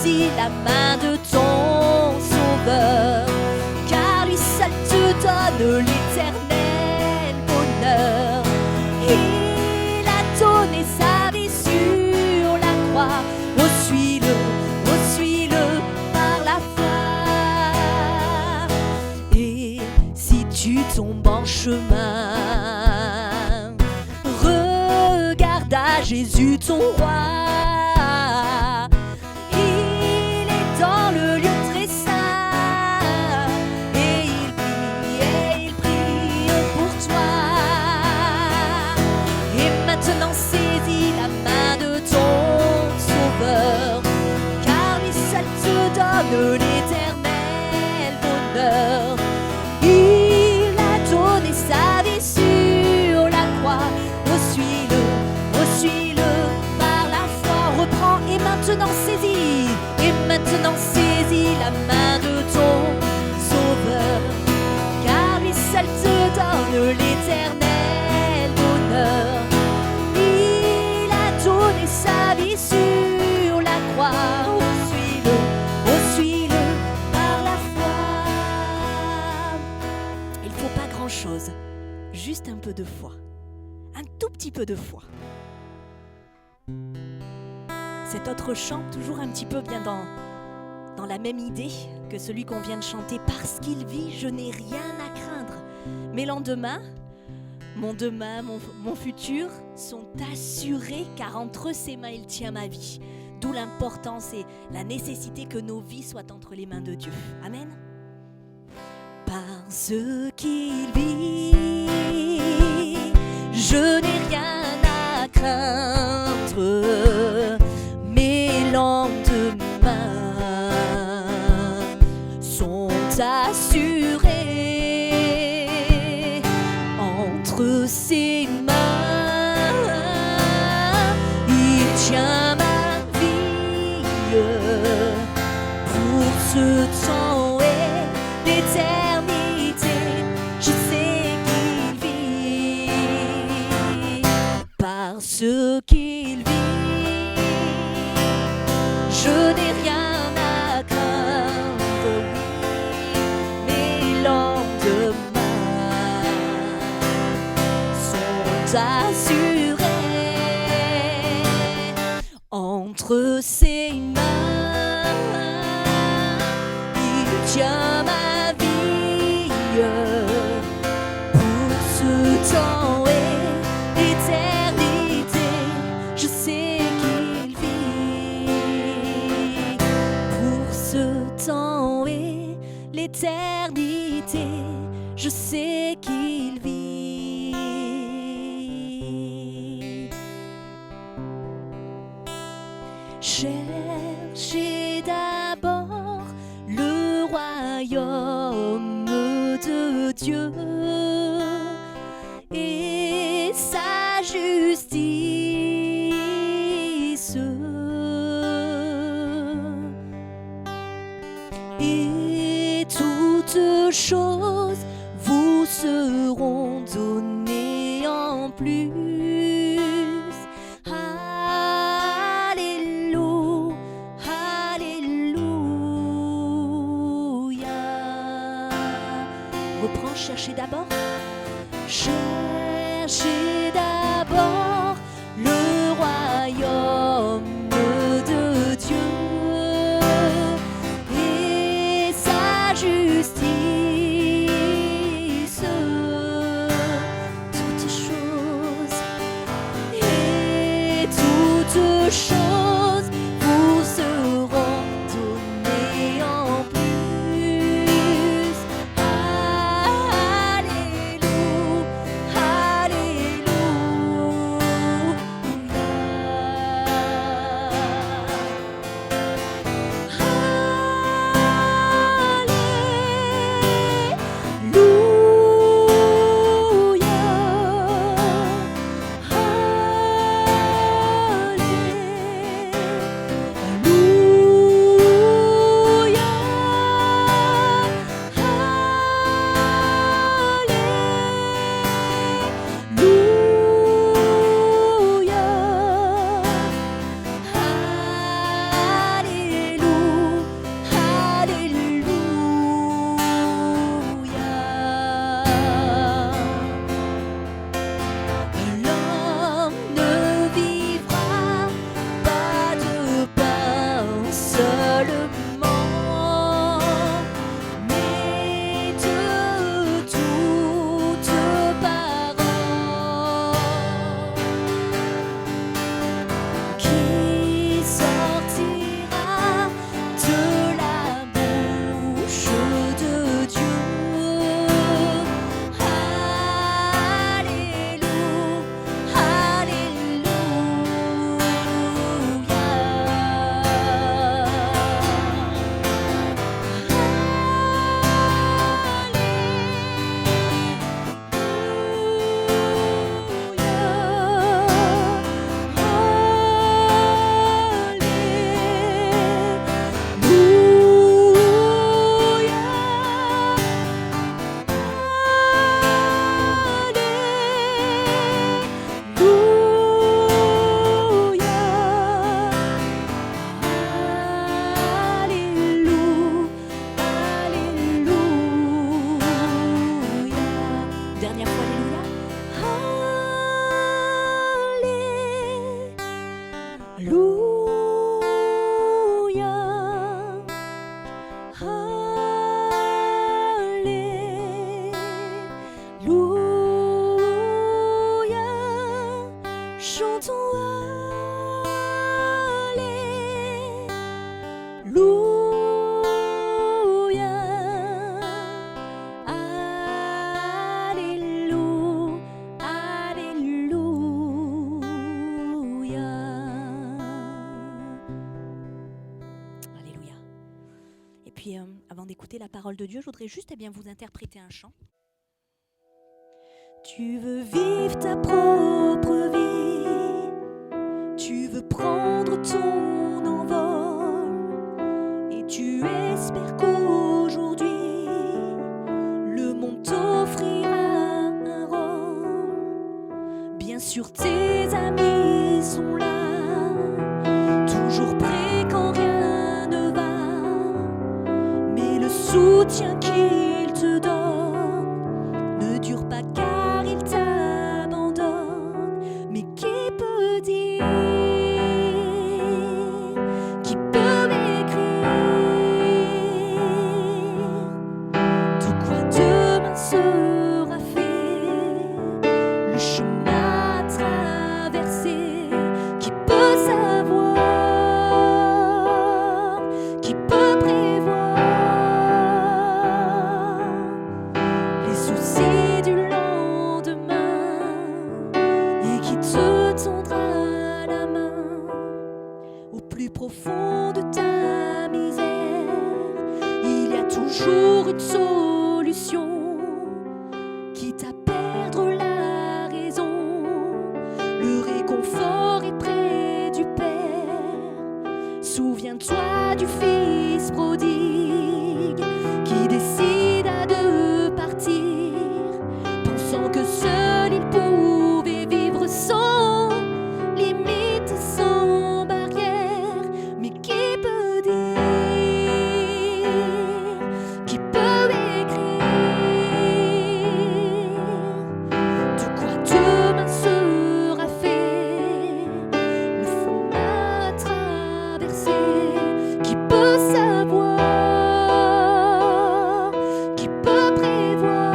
saisis la main de ton Sauveur, car lui seul te donne l'éternel bonheur. Il a donné sa vie sur la croix. Oh, suis-le par la foi. Et si tu tombes en chemin, regarde à Jésus ton roi. Il est dans le lieu très saint et il prie pour toi. Et maintenant saisis la main de ton Sauveur, car lui seul te donne l'éternel bonheur. Il a donné sa vie sur la croix. Oh, suis-le par la foi. Reprends et maintenant saisis la main de ton Sauveur, car lui seul te donne l'éternel bonheur. Il a donné sa vie sur la croix. Oh, suis-le par la foi. Il faut pas grand-chose, juste un peu de foi, un tout petit peu de foi. Cet autre chant, toujours un petit peu bien dans la même idée que celui qu'on vient de chanter. Parce qu'il vit, je n'ai rien à craindre. Mes lendemains, mon futur sont assurés, car entre ses mains il tient ma vie. D'où l'importance et la nécessité que nos vies soient entre les mains de Dieu. Amen. Parce qu'il vit, je n'ai rien à craindre. Mes lendemains sont assurés entre ses mains. Il tient ma vie pour ce temps et l'éternité. Je sais qu'il vit parce qu'il vit. Je n'ai rien à craindre, mes lendemains sont assurés entre ses mains. Il tient ma vie pour ce temps et l'éternité. Je sais qu'il vit pour ce temps et l'éternité. Je sais qu'il vit. Cherchez d'abord le royaume de Dieu et sa justice, et toutes choses vous seront données en plus. Cherchez d'abord, cherchez d'abord le royaume de Dieu et sa justice. Toutes choses et toutes choses vous seront données en plus. Alléluia, Avant d'écouter la parole de Dieu, je voudrais juste vous interpréter un chant. Tu veux vivre ta propre vie, tu veux prendre ton envol, et tu espères qu'aujourd'hui le monde t'offrira un rôle. Bien sûr, tes amis sont là, toujours prêts quand rien ne va. Le soutien qu'il te donne ne dure pas car il t'abandonne. Mais qui peut dire, qui peut écrire de quoi demain sera fait, le chemin à traverser? Qui peut savoir, qui peut prévoir soucis du lendemain, et qui te tendra la main au plus profond de ta misère? Il y a toujours une solution, quitte à perdre la raison. Le réconfort est près du Père. Souviens-toi du Fils prodigue qui décida de partir, pensant que seul il pouvait vivre sans limite, sans barrière. Mais qui peut dire, qui peut écrire de quoi demain sera fait, le fond à traverser? Qui peut savoir, qui peut prévoir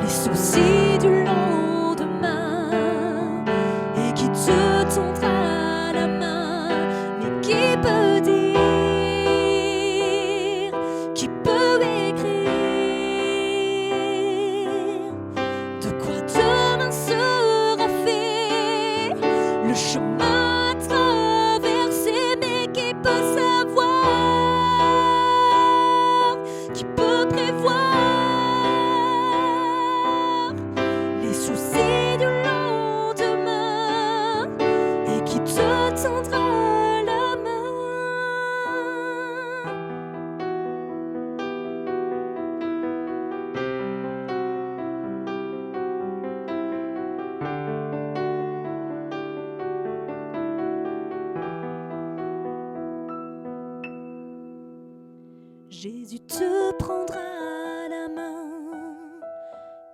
les soucis du lendemain, et qui te tendra la main? Mais qui peut dire, qui peut écrire de quoi demain sera fait, le chemin à traverser? Mais qui peut savoir, qui peut prévoir les soucis du lendemain, et qui te tendra la main? Jésus te prendra la main,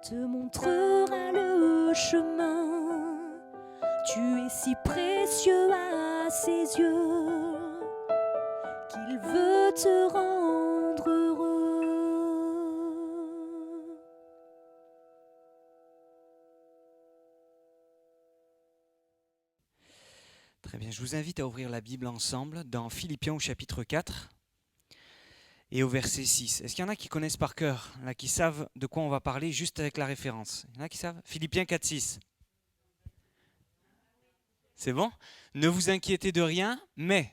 te montrera le chemin. Tu es si précieux à ses yeux qu'il veut te rendre heureux. Très bien, je vous invite à ouvrir la Bible ensemble dans Philippiens au chapitre 4 et au verset 6. Est-ce qu'il y en a qui connaissent par cœur, là, qui savent de quoi on va parler juste avec la référence? Il y en a qui savent? Philippiens 4, 6. C'est bon? Ne vous inquiétez de rien, mais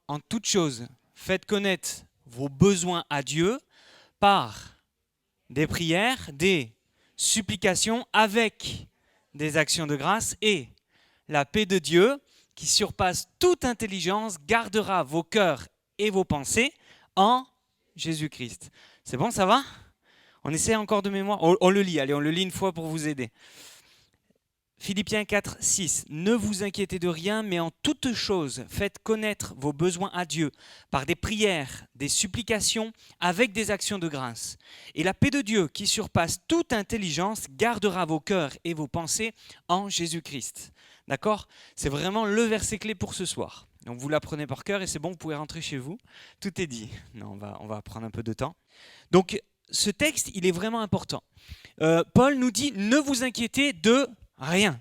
en toute chose, faites connaître vos besoins à Dieu par des prières, des supplications avec des actions de grâce, et la paix de Dieu, qui surpasse toute intelligence, gardera vos cœurs et vos pensées en Jésus-Christ. C'est bon, ça va? On essaie encore de mémoire. On le lit, allez, on le lit une fois pour vous aider. Philippiens 4, 6. Ne vous inquiétez de rien, mais en toute chose, faites connaître vos besoins à Dieu par des prières, des supplications, avec des actions de grâce. Et la paix de Dieu, qui surpasse toute intelligence, gardera vos cœurs et vos pensées en Jésus-Christ. D'accord ? C'est vraiment le verset clé pour ce soir. Donc vous l'apprenez par cœur et c'est bon, vous pouvez rentrer chez vous. Tout est dit. Non, on va prendre un peu de temps. Donc ce texte, il est vraiment important. Paul nous dit, ne vous inquiétez de rien.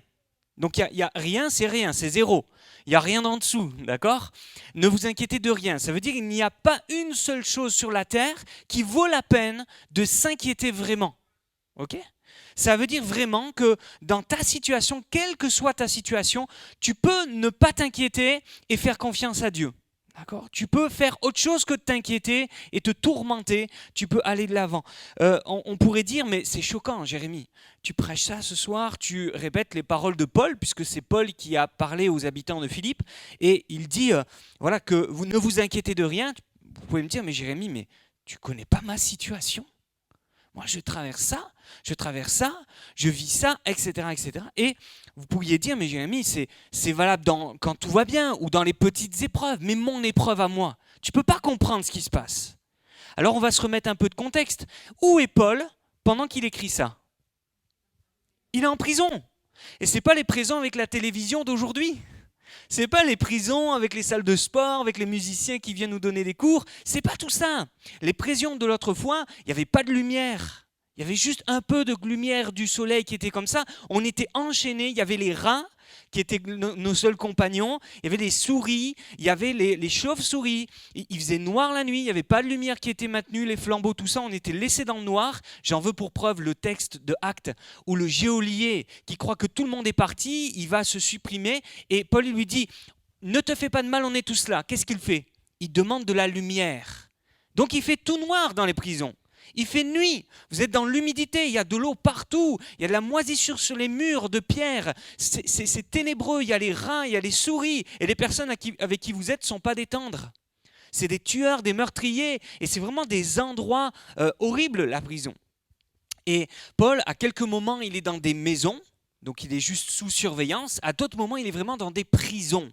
Donc il y a rien, c'est zéro. Il n'y a rien en dessous, d'accord ? Ne vous inquiétez de rien. Ça veut dire qu'il n'y a pas une seule chose sur la terre qui vaut la peine de s'inquiéter vraiment. Ok ? Ça veut dire vraiment que dans ta situation, quelle que soit ta situation, tu peux ne pas t'inquiéter et faire confiance à Dieu. D'accord ? Tu peux faire autre chose que de t'inquiéter et te tourmenter. Tu peux aller de l'avant. On pourrait dire, mais c'est choquant, Jérémie. Tu prêches ça ce soir, tu répètes les paroles de Paul, puisque c'est Paul qui a parlé aux habitants de Philippe. Et il dit voilà, que vous ne vous inquiétez de rien. Vous pouvez me dire, mais Jérémie, mais tu ne connais pas ma situation ? Moi, je traverse ça, je vis ça, etc., etc. Et vous pourriez dire, mais Jérémie, c'est valable quand tout va bien ou dans les petites épreuves, mais mon épreuve à moi, tu ne peux pas comprendre ce qui se passe. Alors, on va se remettre un peu de contexte. Où est Paul pendant qu'il écrit ça ? Il est en prison. Et ce n'est pas les prisons avec la télévision d'aujourd'hui. Ce n'est pas les prisons avec les salles de sport, avec les musiciens qui viennent nous donner des cours. C'est pas tout ça. Les prisons de l'autre fois, il n'y avait pas de lumière. Il y avait juste un peu de lumière du soleil qui était comme ça. On était enchaînés. Il y avait les rats qui étaient nos seuls compagnons. Il y avait les souris. Il y avait les chauves-souris. Il faisait noir la nuit. Il n'y avait pas de lumière qui était maintenue. Les flambeaux, tout ça, on était laissés dans le noir. J'en veux pour preuve le texte de Actes où le geôlier qui croit que tout le monde est parti, il va se supprimer. Et Paul lui dit, ne te fais pas de mal, on est tous là. Qu'est-ce qu'il fait ? Il demande de la lumière. Donc il fait tout noir dans les prisons. Il fait nuit, vous êtes dans l'humidité, il y a de l'eau partout, il y a de la moisissure sur les murs de pierre, c'est ténébreux, il y a les rats, il y a les souris, et les personnes avec qui vous êtes ne sont pas des tendres. C'est des tueurs, des meurtriers, et c'est vraiment des endroits horribles, la prison. Et Paul, à quelques moments, il est dans des maisons, donc il est juste sous surveillance, à d'autres moments, il est vraiment dans des prisons.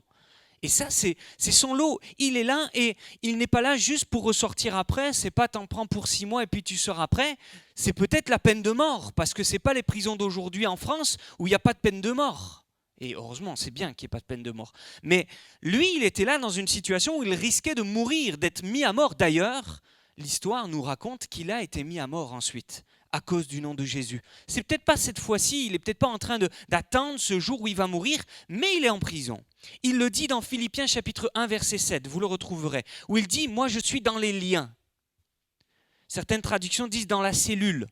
Et ça, c'est son lot. Il est là et il n'est pas là juste pour ressortir après. C'est pas t'en prends pour 6 mois et puis tu sors après. C'est peut-être la peine de mort parce que c'est pas les prisons d'aujourd'hui en France où il n'y a pas de peine de mort. Et heureusement, c'est bien qu'il n'y ait pas de peine de mort. Mais lui, il était là dans une situation où il risquait de mourir, d'être mis à mort. D'ailleurs, l'histoire nous raconte qu'il a été mis à mort ensuite à cause du nom de Jésus. C'est peut-être pas cette fois-ci, il n'est peut-être pas en train d'attendre ce jour où il va mourir, mais il est en prison. Il le dit dans Philippiens chapitre 1 verset 7, vous le retrouverez, où il dit « Moi je suis dans les liens ». Certaines traductions disent « dans la cellule »,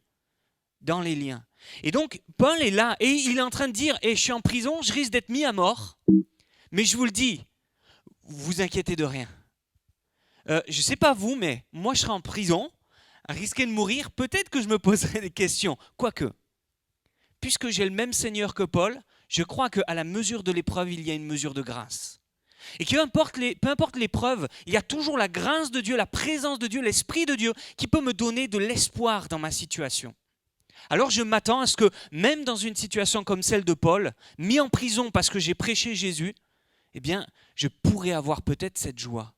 dans les liens. Et donc Paul est là et il est en train de dire « je suis en prison, je risque d'être mis à mort, mais je vous le dis, vous inquiétez de rien. Je ne sais pas vous, mais moi je serai en prison, à risquer de mourir, peut-être que je me poserai des questions. Quoique, puisque j'ai le même Seigneur que Paul, je crois qu'à la mesure de l'épreuve, il y a une mesure de grâce. Et peu importe l'épreuve, il y a toujours la grâce de Dieu, la présence de Dieu, l'Esprit de Dieu qui peut me donner de l'espoir dans ma situation. Alors je m'attends à ce que, même dans une situation comme celle de Paul, mis en prison parce que j'ai prêché Jésus, eh bien, je pourrais avoir peut-être cette joie.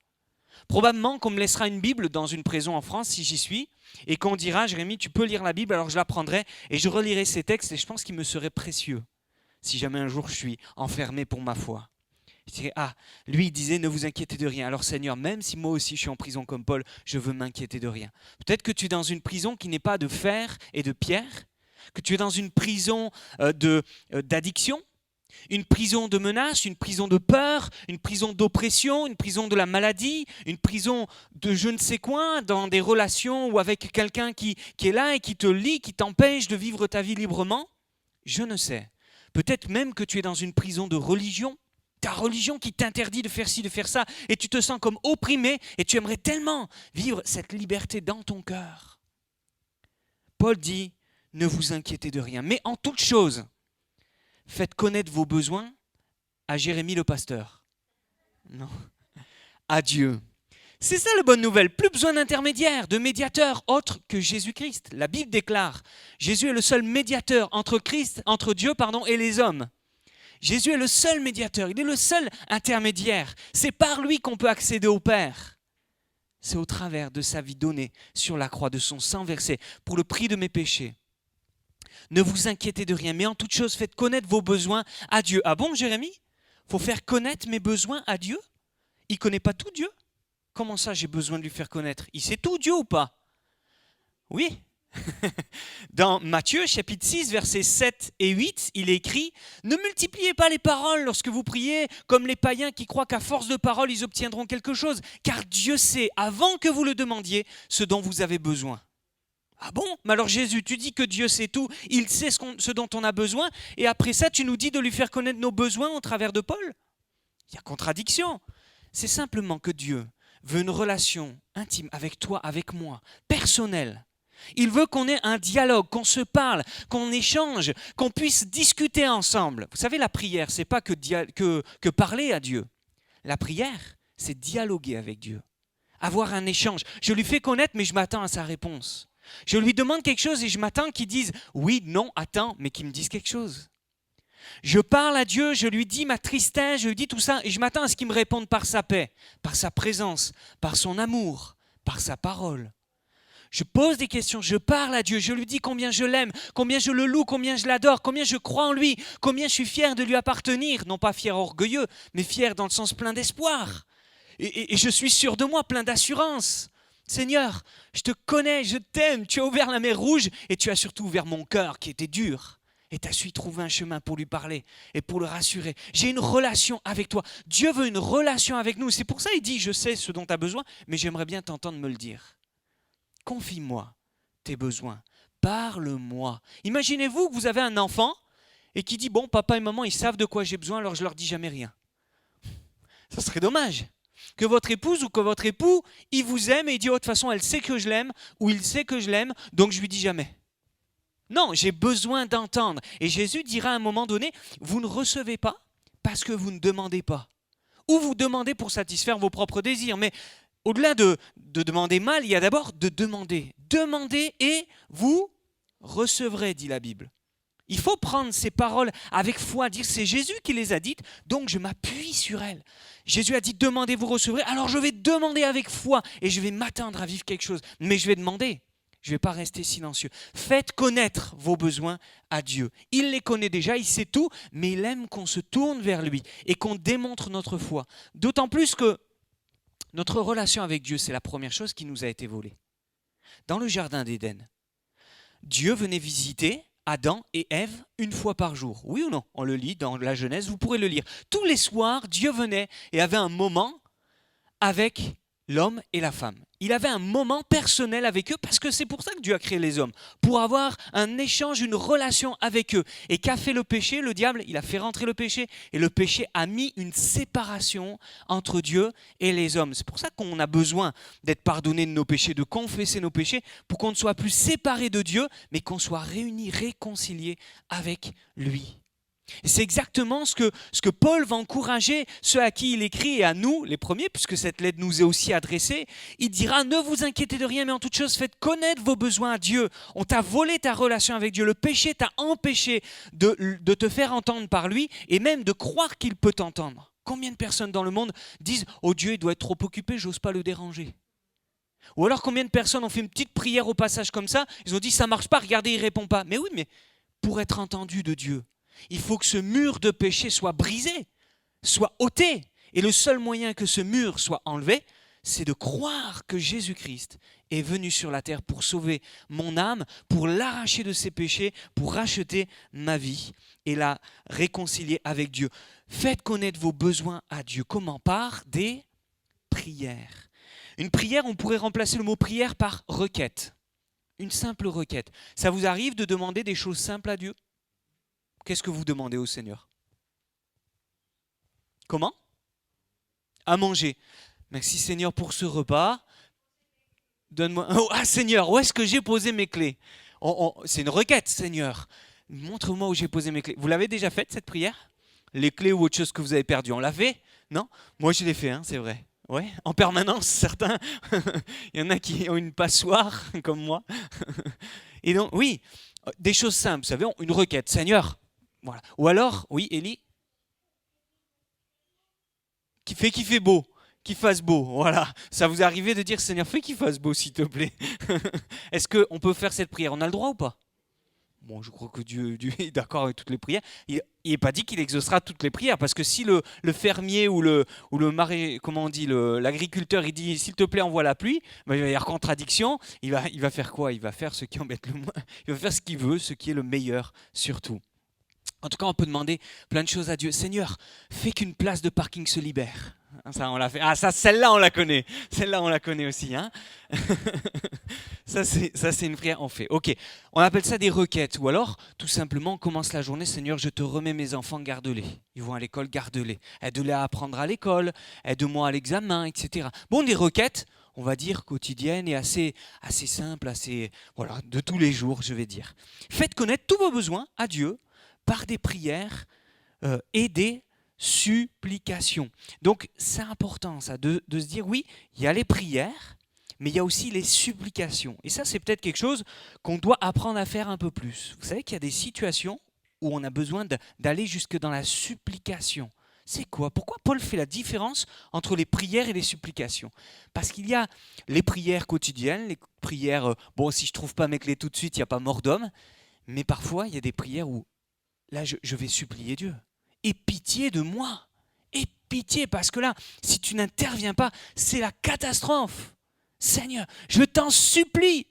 Probablement qu'on me laissera une Bible dans une prison en France si j'y suis et qu'on dira « Jérémie, tu peux lire la Bible », alors je la prendrai et je relirai ces textes et je pense qu'ils me seraient précieux si jamais un jour je suis enfermé pour ma foi. Je dirais « Ah, lui il disait ne vous inquiétez de rien, alors Seigneur, même si moi aussi je suis en prison comme Paul, je veux m'inquiéter de rien. » Peut-être que tu es dans une prison qui n'est pas de fer et de pierre, que tu es dans une prison d'addiction, une prison de menaces, une prison de peur, une prison d'oppression, une prison de la maladie, une prison de je ne sais quoi, dans des relations ou avec quelqu'un qui est là et qui te lie, qui t'empêche de vivre ta vie librement. Je ne sais. Peut-être même que tu es dans une prison de religion, ta religion qui t'interdit de faire ci, de faire ça, et tu te sens comme opprimé et tu aimerais tellement vivre cette liberté dans ton cœur. Paul dit, ne vous inquiétez de rien, mais en toute chose, faites connaître vos besoins à Jérémie le pasteur. Non, à Dieu. C'est ça la bonne nouvelle. Plus besoin d'intermédiaire, de médiateur autre que Jésus-Christ. La Bible déclare, Jésus est le seul médiateur entre Dieu et les hommes. Jésus est le seul médiateur, il est le seul intermédiaire. C'est par lui qu'on peut accéder au Père. C'est au travers de sa vie donnée sur la croix, de son sang versé pour le prix de mes péchés. Ne vous inquiétez de rien, mais en toute chose, faites connaître vos besoins à Dieu. Ah bon, Jérémie? Faut faire connaître mes besoins à Dieu? Il ne connaît pas tout, Dieu? Comment ça, j'ai besoin de lui faire connaître? Il sait tout, Dieu, ou pas? Oui. Dans Matthieu, chapitre 6, versets 7 et 8, il est écrit « Ne multipliez pas les paroles lorsque vous priez, comme les païens qui croient qu'à force de paroles, ils obtiendront quelque chose, car Dieu sait, avant que vous le demandiez, ce dont vous avez besoin. » Ah bon? Mais alors Jésus, tu dis que Dieu sait tout, il sait ce dont on a besoin, et après ça, tu nous dis de lui faire connaître nos besoins au travers de Paul? Il y a contradiction. C'est simplement que Dieu veut une relation intime avec toi, avec moi, personnelle. Il veut qu'on ait un dialogue, qu'on se parle, qu'on échange, qu'on puisse discuter ensemble. Vous savez, la prière, ce n'est pas que parler à Dieu. La prière, c'est dialoguer avec Dieu, avoir un échange. Je lui fais connaître, mais je m'attends à sa réponse. Je lui demande quelque chose et je m'attends qu'il dise « oui, non, attends », mais qu'il me dise quelque chose. Je parle à Dieu, je lui dis ma tristesse, je lui dis tout ça, et je m'attends à ce qu'il me réponde par sa paix, par sa présence, par son amour, par sa parole. Je pose des questions, je parle à Dieu, je lui dis combien je l'aime, combien je le loue, combien je l'adore, combien je crois en lui, combien je suis fier de lui appartenir, non pas fier orgueilleux, mais fier dans le sens plein d'espoir. Et je suis sûr de moi, plein d'assurance. Seigneur, je te connais, je t'aime, tu as ouvert la mer Rouge et tu as surtout ouvert mon cœur qui était dur. Et tu as su trouver un chemin pour lui parler et pour le rassurer. J'ai une relation avec toi. Dieu veut une relation avec nous. C'est pour ça qu'il dit, je sais ce dont tu as besoin, mais j'aimerais bien t'entendre me le dire. Confie-moi tes besoins. Parle-moi. Imaginez-vous que vous avez un enfant et qui dit, bon, papa et maman, ils savent de quoi j'ai besoin, alors je leur dis jamais rien. Ça serait dommage. Que votre épouse ou que votre époux, il vous aime et il dit, oh, de toute façon, elle sait que je l'aime ou il sait que je l'aime, donc je lui dis jamais. Non, j'ai besoin d'entendre. Et Jésus dira à un moment donné, vous ne recevez pas parce que vous ne demandez pas. Ou vous demandez pour satisfaire vos propres désirs. Mais au-delà de demander mal, il y a d'abord de demander. Demandez et vous recevrez, dit la Bible. Il faut prendre ces paroles avec foi, dire c'est Jésus qui les a dites, donc je m'appuie sur elles. Jésus a dit demandez, vous recevrez, alors je vais demander avec foi et je vais m'attendre à vivre quelque chose. Mais je vais demander. Je ne vais pas rester silencieux. Faites connaître vos besoins à Dieu. Il les connaît déjà, il sait tout, mais il aime qu'on se tourne vers lui et qu'on démontre notre foi. D'autant plus que notre relation avec Dieu, c'est la première chose qui nous a été volée. Dans le jardin d'Éden, Dieu venait visiter Adam et Ève une fois par jour. Oui ou non? On le lit dans la Genèse, vous pourrez le lire. Tous les soirs, Dieu venait et avait un moment avec l'homme et la femme. Il avait un moment personnel avec eux parce que c'est pour ça que Dieu a créé les hommes, pour avoir un échange, une relation avec eux. Et qu'a fait le péché? Le diable, il a fait rentrer le péché et le péché a mis une séparation entre Dieu et les hommes. C'est pour ça qu'on a besoin d'être pardonné de nos péchés, de confesser nos péchés pour qu'on ne soit plus séparés de Dieu, mais qu'on soit réunis, réconciliés avec lui. Et c'est exactement ce que Paul va encourager ceux à qui il écrit et à nous, les premiers, puisque cette lettre nous est aussi adressée. Il dira, ne vous inquiétez de rien, mais en toute chose, faites connaître vos besoins à Dieu. On t'a volé ta relation avec Dieu. Le péché t'a empêché de te faire entendre par lui et même de croire qu'il peut t'entendre. Combien de personnes dans le monde disent, oh Dieu, il doit être trop occupé, j'ose pas le déranger. Ou alors combien de personnes ont fait une petite prière au passage comme ça, ils ont dit, ça marche pas, regardez, il répond pas. Mais oui, mais pour être entendu de Dieu, il faut que ce mur de péché soit brisé, soit ôté. Et le seul moyen que ce mur soit enlevé, c'est de croire que Jésus-Christ est venu sur la terre pour sauver mon âme, pour l'arracher de ses péchés, pour racheter ma vie et la réconcilier avec Dieu. Faites connaître vos besoins à Dieu. Comment? Par des prières. Une prière, on pourrait remplacer le mot prière par requête. Une simple requête. Ça vous arrive de demander des choses simples à Dieu? Qu'est-ce que vous demandez au Seigneur? Comment? À manger. Merci Seigneur pour ce repas. Donne-moi. Oh, ah Seigneur, où est-ce que j'ai posé mes clés? C'est une requête, Seigneur. Montre-moi où j'ai posé mes clés. Vous l'avez déjà faite cette prière? Les clés ou autre chose que vous avez perdu, on l'a fait? Non? Moi je l'ai fait, hein, c'est vrai. Ouais, en permanence, certains. Il y en a qui ont une passoire comme moi. Et donc, oui, des choses simples, vous savez, une requête. Seigneur. Voilà. Ou alors, oui, Élie? Qui fait beau, qu'il fasse beau. Voilà. Ça vous est arrivé de dire Seigneur, fais qu'il fasse beau, s'il te plaît. Est-ce qu'on peut faire cette prière? On a le droit ou pas? Bon, je crois que Dieu est d'accord avec toutes les prières. Il n'est pas dit qu'il exaucera toutes les prières, parce que si le fermier ou le comment on dit, l'agriculteur, il dit s'il te plaît envoie la pluie, ben, il va y avoir contradiction. Il va faire quoi? Il va faire ce qui embête le moins. Il va faire ce qu'il veut, ce qui est le meilleur surtout. En tout cas, on peut demander plein de choses à Dieu. Seigneur, fais qu'une place de parking se libère. Ça, on l'a fait. Ah, ça, celle-là, on la connaît. Celle-là, on la connaît aussi. Hein. Ça, c'est une prière, on fait. Ok, on appelle ça des requêtes. Ou alors, tout simplement, on commence la journée. Seigneur, je te remets mes enfants, garde-les. Ils vont à l'école, garde-les. Aide-les à apprendre à l'école. Aide-moi à l'examen, etc. Bon, des requêtes, on va dire, quotidiennes et assez simples, voilà, de tous les jours, je vais dire. Faites connaître tous vos besoins à Dieu par des prières et des supplications. Donc c'est important ça, de se dire oui, il y a les prières, mais il y a aussi les supplications. Et ça, c'est peut-être quelque chose qu'on doit apprendre à faire un peu plus. Vous savez qu'il y a des situations où on a besoin d'aller jusque dans la supplication. C'est quoi? Pourquoi Paul fait la différence entre les prières et les supplications? Parce qu'il y a les prières quotidiennes, les prières, bon, si je ne trouve pas mes clés tout de suite, il n'y a pas mort d'homme, mais parfois, il y a des prières où là, je vais supplier Dieu. Aie pitié de moi. Aie pitié, parce que là, si tu n'interviens pas, c'est la catastrophe. Seigneur, je t'en supplie.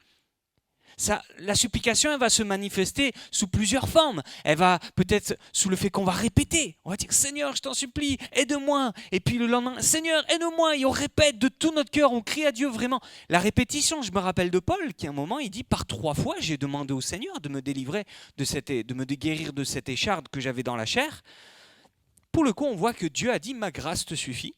Ça, la supplication, elle va se manifester sous plusieurs formes. Elle va peut-être sous le fait qu'on va répéter. On va dire, Seigneur, je t'en supplie, aide-moi. Et puis le lendemain, Seigneur, aide-moi. Et on répète de tout notre cœur, on crie à Dieu vraiment. La répétition, je me rappelle de Paul, qui à un moment, il dit, par 3 fois, j'ai demandé au Seigneur de me délivrer, de me guérir de cette écharde que j'avais dans la chair. Pour le coup, on voit que Dieu a dit, ma grâce te suffit.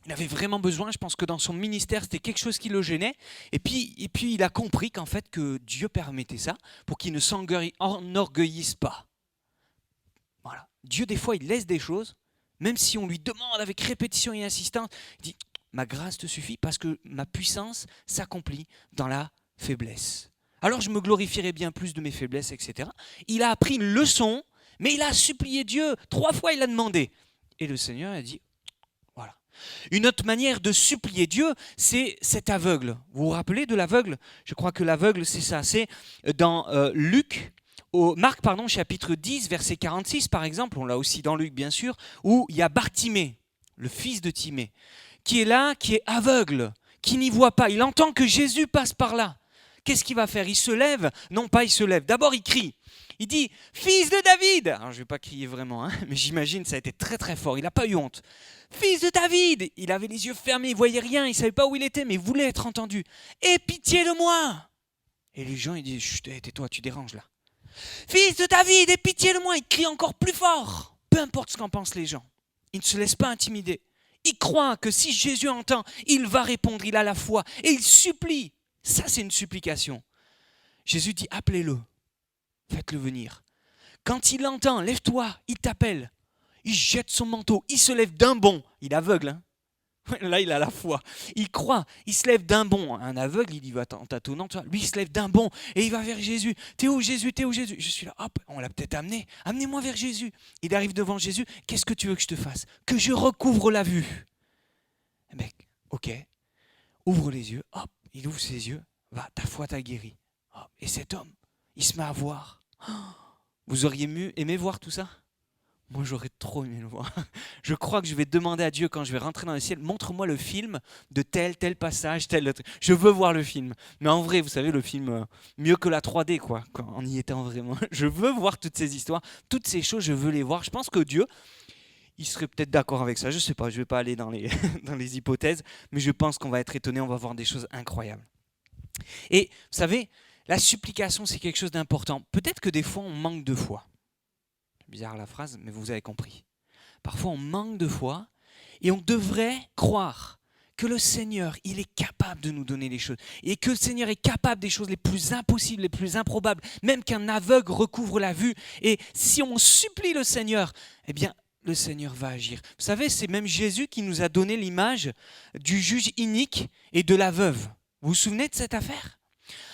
Il avait vraiment besoin, je pense que dans son ministère, c'était quelque chose qui le gênait. Et puis il a compris qu'en fait, que Dieu permettait ça pour qu'il ne s'enorgueillisse pas. Voilà. Dieu, des fois, il laisse des choses, même si on lui demande avec répétition et insistance, il dit, ma grâce te suffit parce que ma puissance s'accomplit dans la faiblesse. Alors je me glorifierai bien plus de mes faiblesses, etc. Il a appris une leçon, mais il a supplié Dieu. 3 fois, il a demandé. Et le Seigneur a dit, voilà. Une autre manière de supplier Dieu, c'est cet aveugle. Vous vous rappelez de l'aveugle? Je crois que l'aveugle, c'est ça. C'est dans Marc, chapitre 10, verset 46, par exemple. On l'a aussi dans Luc, bien sûr, où il y a Bartimée, le fils de Timée, qui est là, qui est aveugle, qui n'y voit pas. Il entend que Jésus passe par là. Qu'est-ce qu'il va faire? Il se lève? Non, pas il se lève. D'abord, il crie. Il dit « Fils de David !» Alors, je ne vais pas crier vraiment, hein, mais j'imagine ça a été très très fort. Il n'a pas eu honte. « Fils de David !» Il avait les yeux fermés, il ne voyait rien, il ne savait pas où il était, mais il voulait être entendu. « Aie pitié de moi !» Et les gens, ils disent « Chut, tais-toi, tu déranges là. »« Fils de David, aie pitié de moi !» Il crie encore plus fort. Peu importe ce qu'en pensent les gens. Il ne se laisse pas intimider. Il croit que si Jésus entend, il va répondre, il a la foi. Et il supplie. Ça, c'est une supplication. Jésus dit « Appelez-le. » Faites-le venir. Quand il l'entend, lève-toi, il t'appelle. Il jette son manteau, il se lève d'un bond. Il est aveugle, hein. Là, il a la foi. Il croit, il se lève d'un bond. Un aveugle, il y va en tâtonnant. Lui, il se lève d'un bond et il va vers Jésus. T'es où Jésus? T'es où Jésus? Je suis là, hop, on l'a peut-être amené. Amenez-moi vers Jésus. Il arrive devant Jésus. Qu'est-ce que tu veux que je te fasse? Que je recouvre la vue. Eh bien, ok. Ouvre les yeux. Hop, il ouvre ses yeux. Va, ta foi t'a guéri. Hop. Et cet homme, il se met à voir. Vous auriez aimé voir tout ça? Moi, j'aurais trop aimé le voir. Je crois que je vais demander à Dieu, quand je vais rentrer dans le ciel, montre-moi le film de tel passage, tel autre. Je veux voir le film. Mais en vrai, vous savez, le film, mieux que la 3D, quoi, quand on y était vraiment. Je veux voir toutes ces histoires, toutes ces choses, je veux les voir. Je pense que Dieu, il serait peut-être d'accord avec ça. Je ne sais pas, je ne vais pas aller dans les hypothèses, mais je pense qu'on va être étonné, on va voir des choses incroyables. Et vous savez, la supplication, c'est quelque chose d'important. Peut-être que des fois, on manque de foi. C'est bizarre la phrase, mais vous avez compris. Parfois, on manque de foi et on devrait croire que le Seigneur, il est capable de nous donner les choses. Et que le Seigneur est capable des choses les plus impossibles, les plus improbables, même qu'un aveugle recouvre la vue. Et si on supplie le Seigneur, eh bien, le Seigneur va agir. Vous savez, c'est même Jésus qui nous a donné l'image du juge inique et de la veuve. Vous vous souvenez de cette affaire ?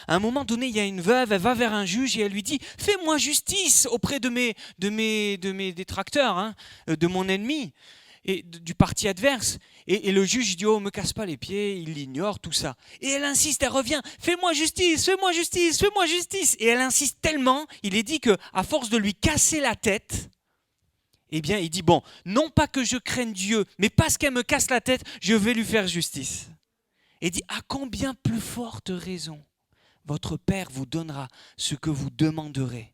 À un moment donné, il y a une veuve, elle va vers un juge et elle lui dit « Fais-moi justice auprès de mes détracteurs, hein, de mon ennemi. » du parti adverse. Et le juge dit, oh, me casse pas les pieds, il l'ignore, tout ça. Et elle insiste, elle revient, fais-moi justice, fais-moi justice, fais-moi justice. Et elle insiste tellement, il est dit qu'à force de lui casser la tête, eh bien, il dit, bon, non pas que je craigne Dieu, mais parce qu'elle me casse la tête, je vais lui faire justice. Et il dit, à combien plus forte raison votre Père vous donnera ce que vous demanderez.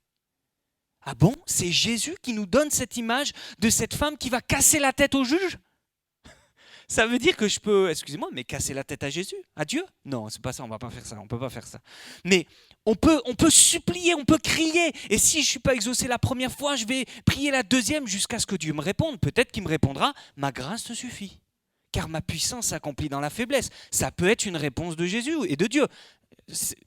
Ah bon? C'est Jésus qui nous donne cette image de cette femme qui va casser la tête au juge? Ça veut dire que je peux, excusez-moi, mais casser la tête à Jésus, à Dieu? Non, c'est pas ça, on va pas faire ça, on peut pas faire ça. Mais on peut supplier, on peut crier. Et si je ne suis pas exaucé la première fois, je vais prier la deuxième jusqu'à ce que Dieu me réponde. Peut-être qu'il me répondra, ma grâce te suffit. Car ma puissance s'accomplit dans la faiblesse. Ça peut être une réponse de Jésus et de Dieu.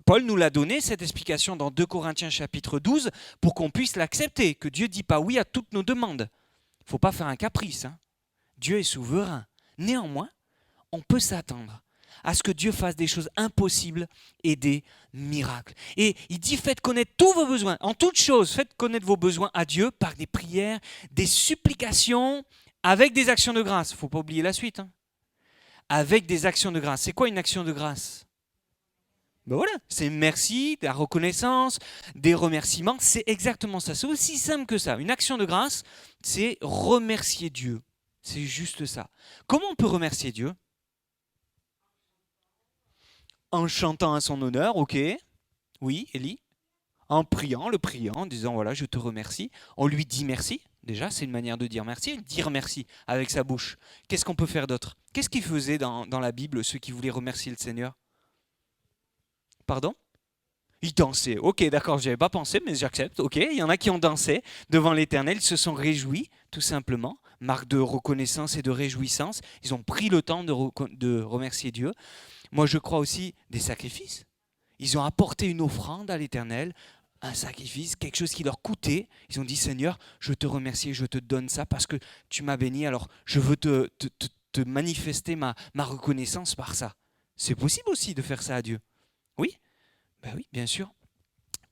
Paul nous l'a donné, cette explication dans 2 Corinthiens chapitre 12, pour qu'on puisse l'accepter, que Dieu ne dit pas oui à toutes nos demandes. Il ne faut pas faire un caprice. Dieu est souverain. Néanmoins, on peut s'attendre à ce que Dieu fasse des choses impossibles et des miracles. Et il dit, faites connaître tous vos besoins. En toute chose, faites connaître vos besoins à Dieu par des prières, des supplications, avec des actions de grâce. Il ne faut pas oublier la suite. Avec des actions de grâce. C'est quoi une action de grâce? Ben voilà, c'est merci, de la reconnaissance, des remerciements. C'est exactement ça. C'est aussi simple que ça. Une action de grâce, c'est remercier Dieu. C'est juste ça. Comment on peut remercier Dieu? En chantant à son honneur, ok. Oui, Élie. En priant, en disant voilà, je te remercie. On lui dit merci. Déjà, c'est une manière de dire merci. Dire merci avec sa bouche. Qu'est-ce qu'on peut faire d'autre? Qu'est-ce qu'ils faisaient dans la Bible, ceux qui voulaient remercier le Seigneur? Pardon? Ils dansaient. Ok, d'accord, je n'y avais pas pensé, mais j'accepte. Ok, il y en a qui ont dansé devant l'Éternel, ils se sont réjouis, tout simplement. Marque de reconnaissance et de réjouissance. Ils ont pris le temps de remercier Dieu. Moi, je crois aussi des sacrifices. Ils ont apporté une offrande à l'Éternel, un sacrifice, quelque chose qui leur coûtait. Ils ont dit, Seigneur, je te remercie, je te donne ça parce que tu m'as béni, alors je veux te manifester ma reconnaissance par ça. C'est possible aussi de faire ça à Dieu. Oui? Ben oui, bien sûr.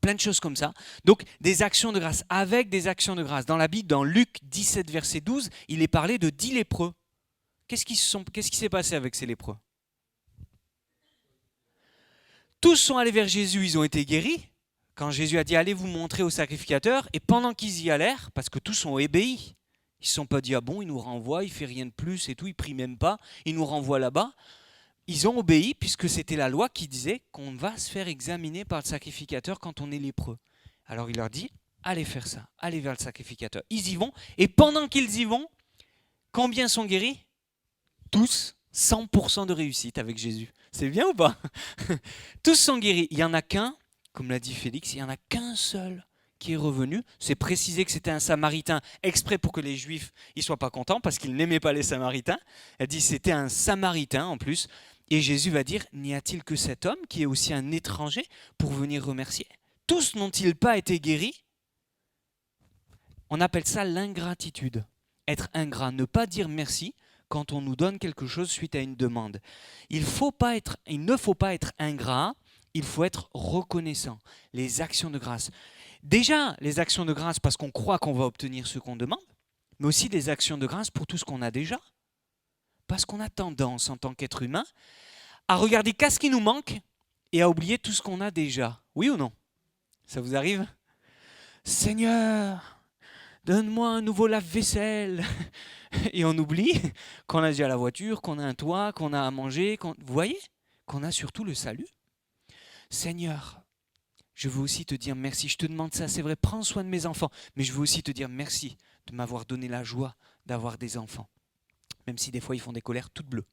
Plein de choses comme ça. Donc, des actions de grâce, avec des actions de grâce. Dans la Bible, dans Luc 17, verset 12, il est parlé de 10 lépreux. Qu'est-ce qui s'est passé avec ces lépreux? Tous sont allés vers Jésus, ils ont été guéris. Quand Jésus a dit, allez vous montrer au sacrificateur, et pendant qu'ils y allèrent, parce que tous ont obéi, ils ne se sont pas dit, ah bon, il nous renvoie, il ne fait rien de plus et tout, il ne prie même pas, il nous renvoie là-bas. Ils ont obéi puisque c'était la loi qui disait qu'on va se faire examiner par le sacrificateur quand on est lépreux. Alors il leur dit, allez faire ça, allez vers le sacrificateur. Ils y vont, et pendant qu'ils y vont, combien sont guéris? Tous, 100% de réussite avec Jésus. C'est bien ou pas? Tous sont guéris. Il n'y en a qu'un, comme l'a dit Félix, il n'y en a qu'un seul qui est revenu. C'est précisé que c'était un Samaritain exprès pour que les Juifs ne soient pas contents parce qu'ils n'aimaient pas les Samaritains. Elle dit c'était un Samaritain en plus. Et Jésus va dire, n'y a-t-il que cet homme qui est aussi un étranger pour venir remercier? Tous n'ont-ils pas été guéris? On appelle ça l'ingratitude. Être ingrat, ne pas dire merci quand on nous donne quelque chose suite à une demande. Il ne faut pas être ingrat, il faut être reconnaissant. Les actions de grâce. Déjà, les actions de grâce parce qu'on croit qu'on va obtenir ce qu'on demande, mais aussi des actions de grâce pour tout ce qu'on a déjà. Parce qu'on a tendance, en tant qu'être humain, à regarder qu'est-ce qui nous manque et à oublier tout ce qu'on a déjà. Oui ou non? Ça vous arrive? Seigneur, donne-moi un nouveau lave-vaisselle. Et on oublie qu'on a déjà la voiture, qu'on a un toit, qu'on a à manger. Vous voyez? Qu'on a surtout le salut. Seigneur, je veux aussi te dire merci. Je te demande ça, c'est vrai, prends soin de mes enfants. Mais je veux aussi te dire merci de m'avoir donné la joie d'avoir des enfants. Même si des fois ils font des colères toutes bleues.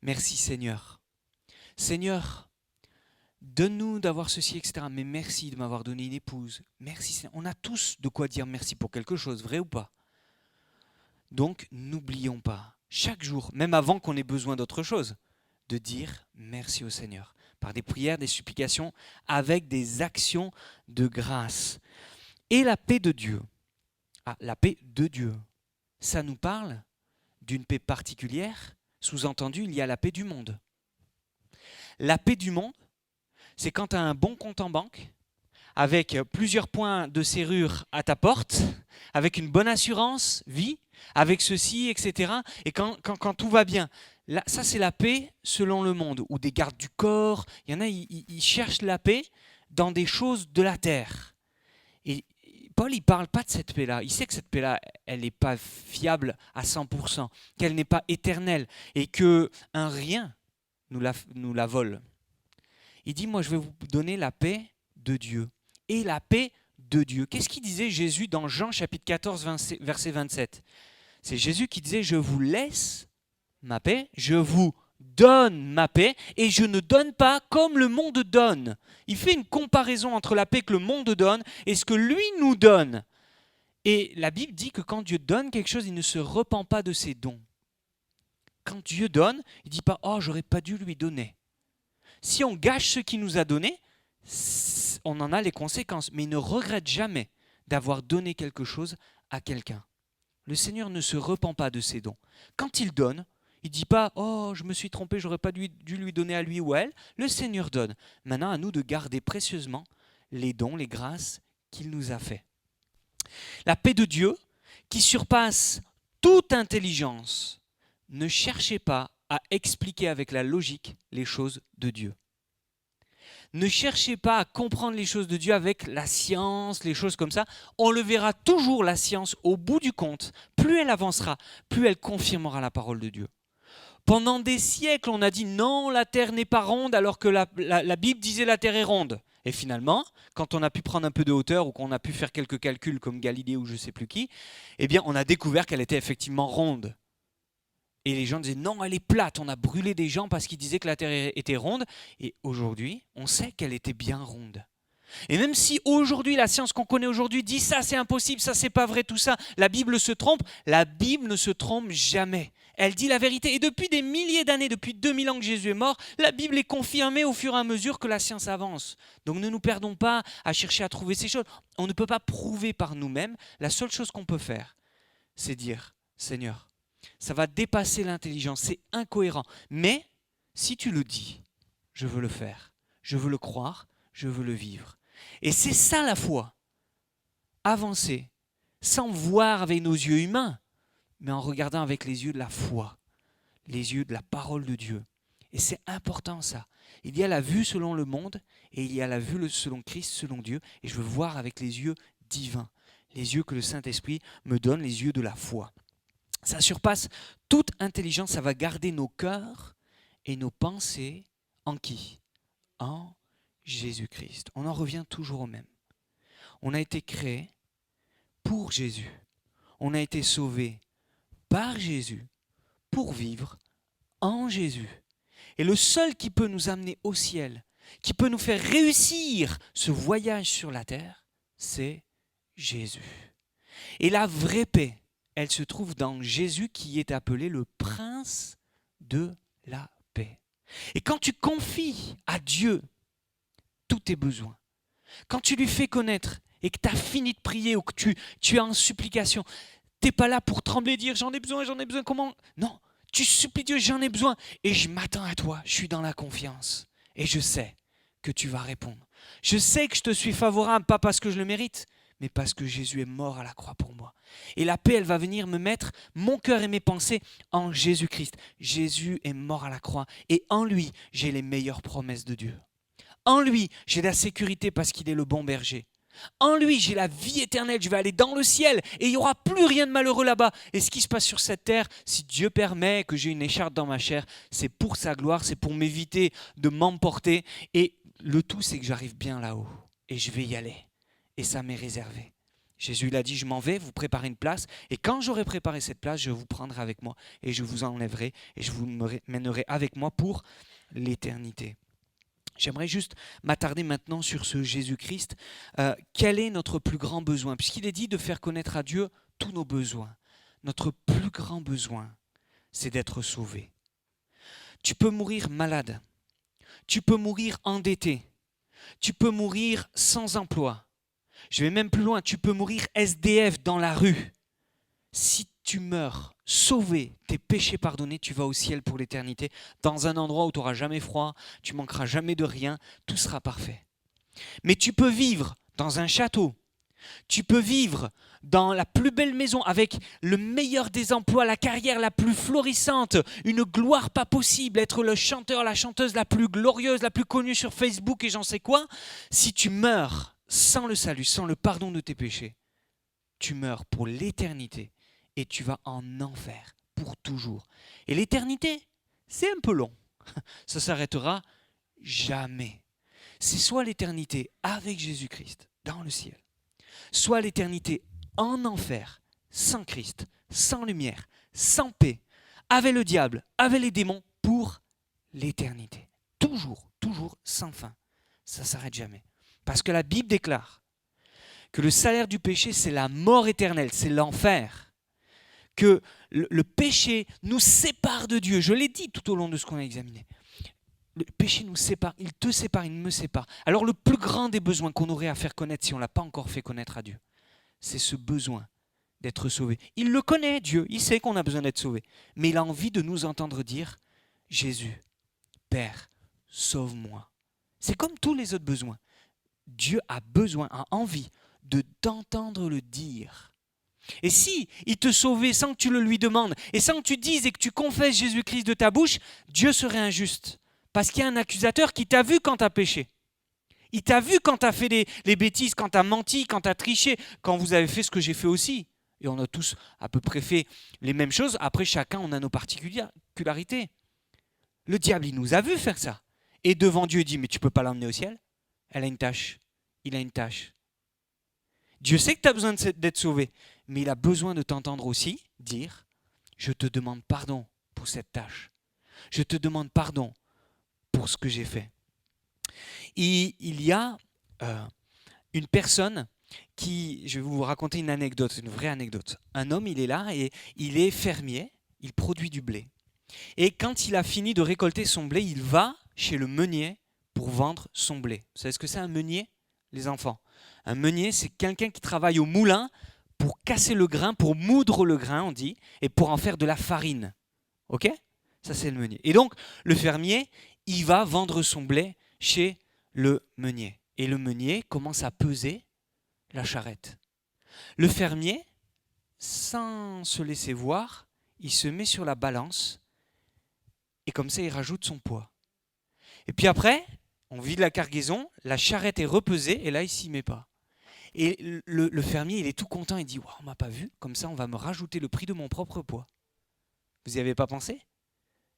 Merci Seigneur. Seigneur, donne-nous d'avoir ceci, etc. Mais merci de m'avoir donné une épouse. Merci Seigneur. On a tous de quoi dire merci pour quelque chose, vrai ou pas? Donc n'oublions pas, chaque jour, même avant qu'on ait besoin d'autre chose, de dire merci au Seigneur. Par des prières, des supplications, avec des actions de grâce. Et la paix de Dieu. Ah, la paix de Dieu. Ça nous parle d'une paix particulière, sous-entendu, il y a la paix du monde. La paix du monde, c'est quand tu as un bon compte en banque, avec plusieurs points de serrure à ta porte, avec une bonne assurance, vie, avec ceci, etc. Et quand tout va bien, là, ça c'est la paix selon le monde, ou des gardes du corps. Il y en a, ils cherchent la paix dans des choses de la terre. Et Paul, il ne parle pas de cette paix-là. Il sait que cette paix-là, elle n'est pas fiable à 100%, qu'elle n'est pas éternelle, et qu'un rien nous la vole. Il dit, moi je vais vous donner la paix de Dieu. Et la paix de Dieu. Qu'est-ce qu'il disait Jésus dans Jean chapitre 14, verset 27 ? C'est Jésus qui disait, je vous laisse ma paix, je vous donne ma paix, et je ne donne pas comme le monde donne. Il fait une comparaison entre la paix que le monde donne et ce que lui nous donne. Et la Bible dit que quand Dieu donne quelque chose, il ne se repent pas de ses dons. Quand Dieu donne, il ne dit pas « Oh, j'aurais pas dû lui donner ». Si on gâche ce qu'il nous a donné, on en a les conséquences. Mais il ne regrette jamais d'avoir donné quelque chose à quelqu'un. Le Seigneur ne se repent pas de ses dons. Quand il donne, il ne dit pas « Oh, je me suis trompé, j'aurais pas dû lui donner à lui ou à elle ». Le Seigneur donne. Maintenant, à nous de garder précieusement les dons, les grâces qu'il nous a fait. La paix de Dieu, qui surpasse toute intelligence, ne cherchez pas à expliquer avec la logique les choses de Dieu. Ne cherchez pas à comprendre les choses de Dieu avec la science, les choses comme ça. On le verra toujours, la science, au bout du compte. Plus elle avancera, plus elle confirmera la parole de Dieu. Pendant des siècles, on a dit non, la terre n'est pas ronde, alors que la Bible disait la terre est ronde. Et finalement, quand on a pu prendre un peu de hauteur ou qu'on a pu faire quelques calculs comme Galilée ou je ne sais plus qui, eh bien, on a découvert qu'elle était effectivement ronde. Et les gens disaient non, elle est plate. On a brûlé des gens parce qu'ils disaient que la terre était ronde. Et aujourd'hui, on sait qu'elle était bien ronde. Et même si aujourd'hui, la science qu'on connaît aujourd'hui dit ça c'est impossible, ça c'est pas vrai, tout ça, la Bible se trompe, la Bible ne se trompe jamais. Elle dit la vérité. Et depuis des milliers d'années, depuis 2000 ans que Jésus est mort, la Bible est confirmée au fur et à mesure que la science avance. Donc ne nous perdons pas à chercher à trouver ces choses. On ne peut pas prouver par nous-mêmes. La seule chose qu'on peut faire, c'est dire, Seigneur, ça va dépasser l'intelligence, c'est incohérent. Mais si tu le dis, je veux le faire, je veux le croire, je veux le vivre. Et c'est ça la foi. Avancer sans voir avec nos yeux humains, mais en regardant avec les yeux de la foi, les yeux de la parole de Dieu. Et c'est important ça. Il y a la vue selon le monde et il y a la vue selon Christ, selon Dieu. Et je veux voir avec les yeux divins, les yeux que le Saint-Esprit me donne, les yeux de la foi. Ça surpasse toute intelligence, ça va garder nos cœurs et nos pensées en qui ? En Jésus-Christ. On en revient toujours au même. On a été créé pour Jésus. On a été sauvé par Jésus pour vivre en Jésus. Et le seul qui peut nous amener au ciel, qui peut nous faire réussir ce voyage sur la terre, c'est Jésus. Et la vraie paix, elle se trouve dans Jésus qui est appelé le prince de la paix. Et quand tu confies à Dieu tous tes besoins, quand tu lui fais connaître et que tu as fini de prier ou que tu es en supplication, tu n'es pas là pour trembler et dire j'en ai besoin, comment ? Non, tu supplies Dieu, j'en ai besoin et je m'attends à toi, je suis dans la confiance et je sais que tu vas répondre. Je sais que je te suis favorable, pas parce que je le mérite, mais parce que Jésus est mort à la croix pour moi. Et la paix, elle va venir me mettre mon cœur et mes pensées en Jésus-Christ. Jésus est mort à la croix et en lui, j'ai les meilleures promesses de Dieu. En lui, j'ai la sécurité parce qu'il est le bon berger. En lui, j'ai la vie éternelle, je vais aller dans le ciel et il n'y aura plus rien de malheureux là-bas. Et ce qui se passe sur cette terre, si Dieu permet que j'ai une écharpe dans ma chair, c'est pour sa gloire, c'est pour m'éviter de m'emporter. Et le tout, c'est que j'arrive bien là-haut et je vais y aller. Et ça m'est réservé. Jésus l'a dit, je m'en vais, vous préparez une place. Et quand j'aurai préparé cette place, je vous prendrai avec moi et je vous enlèverai et je vous mènerai avec moi pour l'éternité. J'aimerais juste m'attarder maintenant sur ce Jésus-Christ. Quel est notre plus grand besoin ? Puisqu'il est dit de faire connaître à Dieu tous nos besoins. Notre plus grand besoin, c'est d'être sauvé. Tu peux mourir malade. Tu peux mourir endetté. Tu peux mourir sans emploi. Je vais même plus loin, tu peux mourir SDF dans la rue. Si tu meurs sauvé, tes péchés pardonnés, tu vas au ciel pour l'éternité, dans un endroit où tu n'auras jamais froid, tu manqueras jamais de rien, tout sera parfait. Mais tu peux vivre dans un château. Tu peux vivre dans la plus belle maison avec le meilleur des emplois, la carrière la plus florissante, une gloire pas possible, être le chanteur, la chanteuse la plus glorieuse, la plus connue sur Facebook et j'en sais quoi. Si tu meurs sans le salut, sans le pardon de tes péchés, tu meurs pour l'éternité et tu vas en enfer pour toujours. Et l'éternité, c'est un peu long. Ça s'arrêtera jamais. C'est soit l'éternité avec Jésus-Christ dans le ciel, soit l'éternité en enfer, sans Christ, sans lumière, sans paix, avec le diable, avec les démons, pour l'éternité. Toujours, toujours sans fin. Ça ne s'arrête jamais. Parce que la Bible déclare que le salaire du péché, c'est la mort éternelle, c'est l'enfer. Que le péché nous sépare de Dieu. Je l'ai dit tout au long de ce qu'on a examiné. Le péché nous sépare, il te sépare, il me sépare. Alors le plus grand des besoins qu'on aurait à faire connaître si on ne l'a pas encore fait connaître à Dieu, c'est ce besoin d'être sauvé. Il le connaît, Dieu, il sait qu'on a besoin d'être sauvé. Mais il a envie de nous entendre dire, Jésus, Père, sauve-moi. C'est comme tous les autres besoins. Dieu a besoin, a envie de t'entendre le dire. Et si il te sauvait sans que tu le lui demandes, et sans que tu dises et que tu confesses Jésus-Christ de ta bouche, Dieu serait injuste. Parce qu'il y a un accusateur qui t'a vu quand tu as péché. Il t'a vu quand tu as fait les bêtises, quand tu as menti, quand tu as triché, quand vous avez fait ce que j'ai fait aussi. Et on a tous à peu près fait les mêmes choses. Après, chacun, on a nos particularités. Le diable, il nous a vu faire ça. Et devant Dieu, il dit, mais tu ne peux pas l'emmener au ciel. Elle a une tâche. Il a une tâche. Dieu sait que tu as besoin d'être sauvé. Mais il a besoin de t'entendre aussi dire, je te demande pardon pour cette tâche. Je te demande pardon pour ce que j'ai fait. Et il y a une personne qui, je vais vous raconter une anecdote, une vraie anecdote. Un homme, il est là et il est fermier, il produit du blé. Et quand il a fini de récolter son blé, il va chez le meunier pour vendre son blé. Vous savez ce que c'est un meunier, les enfants? Un meunier, c'est quelqu'un qui travaille au moulin pour casser le grain, pour moudre le grain, on dit, et pour en faire de la farine. Ok? Ça, c'est le meunier. Et donc, le fermier, il va vendre son blé chez le meunier. Et le meunier commence à peser la charrette. Le fermier, sans se laisser voir, il se met sur la balance et comme ça, il rajoute son poids. Et puis après, on vide la cargaison, la charrette est repesée et là, il ne s'y met pas. Et le fermier, il est tout content, il dit wow, « on ne m'a pas vu, comme ça, on va me rajouter le prix de mon propre poids. » Vous n'y avez pas pensé?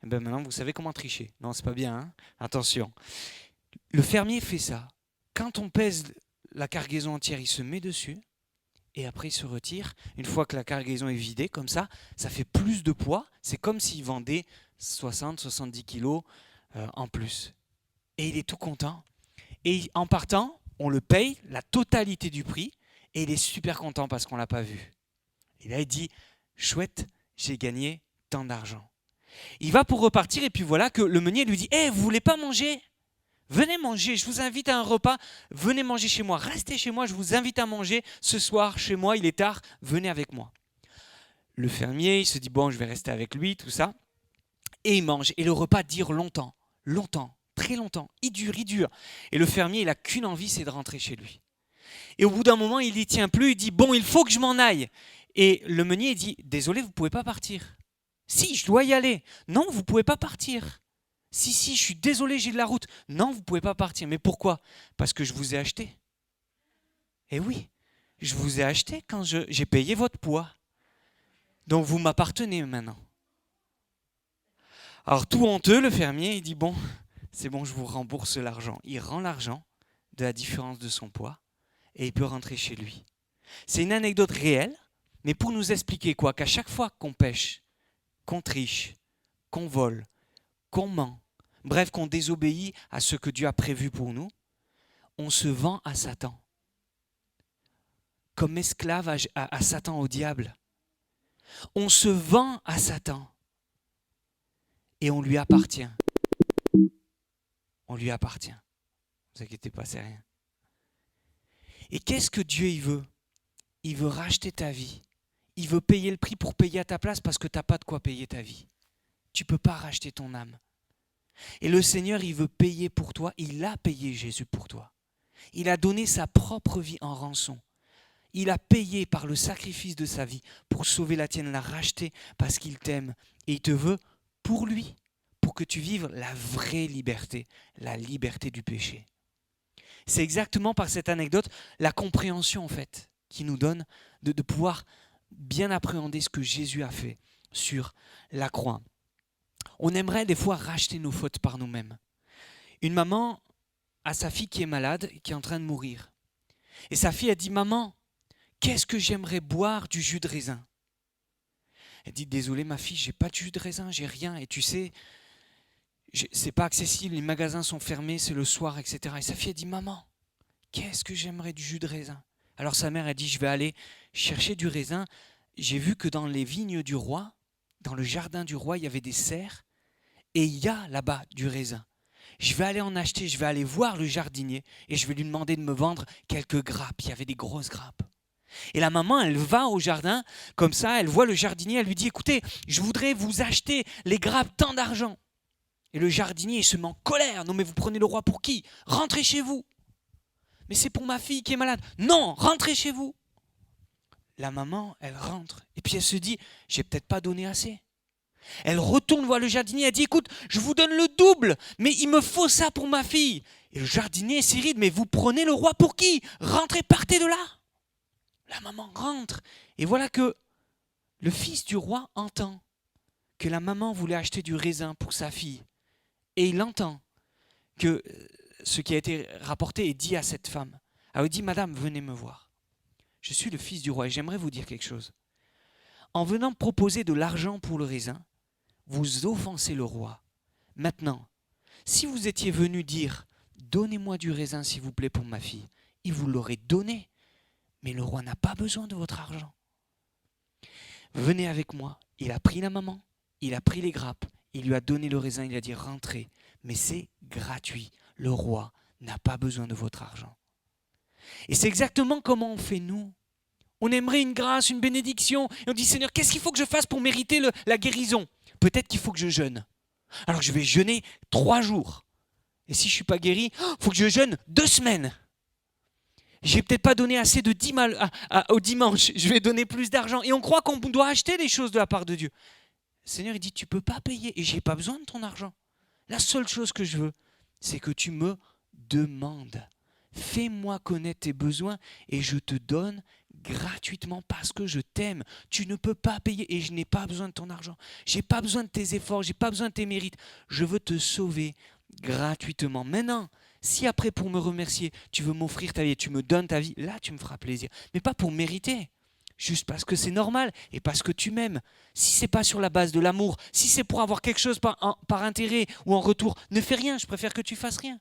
Et bien maintenant, vous savez comment tricher. Non, c'est pas bien, hein? Attention. Le fermier fait ça. Quand on pèse la cargaison entière, il se met dessus et après il se retire. Une fois que la cargaison est vidée, comme ça fait plus de poids. C'est comme s'il vendait 60-70 kilos en plus. Et il est tout content. Et en partant, on le paye la totalité du prix et il est super content parce qu'on ne l'a pas vu. Et là, il dit, chouette, j'ai gagné tant d'argent. Il va pour repartir et puis voilà que le meunier lui dit, hey, vous voulez pas manger? Venez manger, je vous invite à un repas, venez manger chez moi, restez chez moi, je vous invite à manger ce soir chez moi, il est tard, venez avec moi. Le fermier, il se dit, bon, je vais rester avec lui, tout ça, et il mange. Et le repas dure longtemps, très longtemps, il dure. Et le fermier, il n'a qu'une envie, c'est de rentrer chez lui. Et au bout d'un moment, il n'y tient plus, il dit, bon, il faut que je m'en aille. Et le meunier, il dit, désolé, vous ne pouvez pas partir. Si, je dois y aller. Non, vous ne pouvez pas partir. Si, je suis désolé, j'ai de la route. Non, vous ne pouvez pas partir. Mais pourquoi? Parce que je vous ai acheté. Eh oui, je vous ai acheté quand j'ai payé votre poids. Donc vous m'appartenez maintenant. Alors tout honteux, le fermier, il dit bon, c'est bon, je vous rembourse l'argent. Il rend l'argent de la différence de son poids et il peut rentrer chez lui. C'est une anecdote réelle, mais pour nous expliquer quoi? Qu'à chaque fois qu'on pêche, qu'on triche, qu'on vole, qu'on ment, bref, qu'on désobéit à ce que Dieu a prévu pour nous, on se vend à Satan. Comme esclave à Satan, au diable. On se vend à Satan. Et on lui appartient. On lui appartient. Ne vous inquiétez pas, c'est rien. Et qu'est-ce que Dieu il veut? Il veut racheter ta vie. Il veut payer le prix pour payer à ta place parce que tu n'as pas de quoi payer ta vie. Tu ne peux pas racheter ton âme. Et le Seigneur, il veut payer pour toi. Il a payé Jésus pour toi. Il a donné sa propre vie en rançon. Il a payé par le sacrifice de sa vie pour sauver la tienne, l'a racheté parce qu'il t'aime et il te veut pour lui, pour que tu vives la vraie liberté, la liberté du péché. C'est exactement par cette anecdote la compréhension en fait qui nous donne de pouvoir bien appréhender ce que Jésus a fait sur la croix. On aimerait des fois racheter nos fautes par nous-mêmes. Une maman a sa fille qui est malade, qui est en train de mourir. Et sa fille a dit « Maman, qu'est-ce que j'aimerais boire du jus de raisin ?» Elle dit « Désolé ma fille, j'ai pas de jus de raisin, j'ai rien. Et tu sais, c'est pas accessible, les magasins sont fermés, c'est le soir, etc. » Et sa fille a dit « Maman, qu'est-ce que j'aimerais du jus de raisin ?» Alors sa mère a dit « Je vais aller chercher du raisin. J'ai vu que dans les vignes du roi, dans le jardin du roi, il y avait des serres et il y a là-bas du raisin. Je vais aller en acheter, je vais aller voir le jardinier et je vais lui demander de me vendre quelques grappes. » Il y avait des grosses grappes. Et la maman, elle va au jardin, comme ça, elle voit le jardinier, elle lui dit « Écoutez, je voudrais vous acheter les grappes tant d'argent. » Et le jardinier, il se met en colère. « Non mais vous prenez le roi pour qui? Rentrez chez vous. » « Mais c'est pour ma fille qui est malade. »« Non, rentrez chez vous. » La maman, elle rentre et puis elle se dit « J'ai peut-être pas donné assez. » Elle retourne voir le jardinier, elle dit « Écoute, je vous donne le double, mais il me faut ça pour ma fille. » Et le jardinier s'irrite « Mais vous prenez le roi pour qui? Rentrez, partez de là. » La maman rentre et voilà que le fils du roi entend que la maman voulait acheter du raisin pour sa fille. Et il entend que ce qui a été rapporté est dit à cette femme. Alors il dit « Madame, venez me voir. Je suis le fils du roi et j'aimerais vous dire quelque chose. En venant proposer de l'argent pour le raisin, vous offensez le roi. Maintenant, si vous étiez venu dire « Donnez-moi du raisin s'il vous plaît pour ma fille », il vous l'aurait donné. Mais le roi n'a pas besoin de votre argent. Venez avec moi. Il a pris la maman, il a pris les grappes, il lui a donné le raisin, il a dit « Rentrez. » Mais c'est gratuit. Le roi n'a pas besoin de votre argent. Et c'est exactement comment on fait nous. On aimerait une grâce, une bénédiction. Et on dit, Seigneur, qu'est-ce qu'il faut que je fasse pour mériter la guérison? Peut-être qu'il faut que je jeûne. Alors je vais jeûner 3 jours. Et si je ne suis pas guéri, il faut que je jeûne 2 semaines. J'ai peut-être pas donné assez de dîmes au dimanche. Je vais donner plus d'argent. Et on croit qu'on doit acheter des choses de la part de Dieu. Le Seigneur, il dit, tu ne peux pas payer. Et je n'ai pas besoin de ton argent. La seule chose que je veux, c'est que tu me demandes. Fais-moi connaître tes besoins et je te donne gratuitement parce que je t'aime. Tu ne peux pas payer et je n'ai pas besoin de ton argent. Je n'ai pas besoin de tes efforts, je n'ai pas besoin de tes mérites. Je veux te sauver gratuitement. Maintenant, si après pour me remercier, tu veux m'offrir ta vie et tu me donnes ta vie, là tu me feras plaisir. Mais pas pour mériter, juste parce que c'est normal et parce que tu m'aimes. Si ce n'est pas sur la base de l'amour, si c'est pour avoir quelque chose par intérêt ou en retour, ne fais rien, je préfère que tu fasses rien.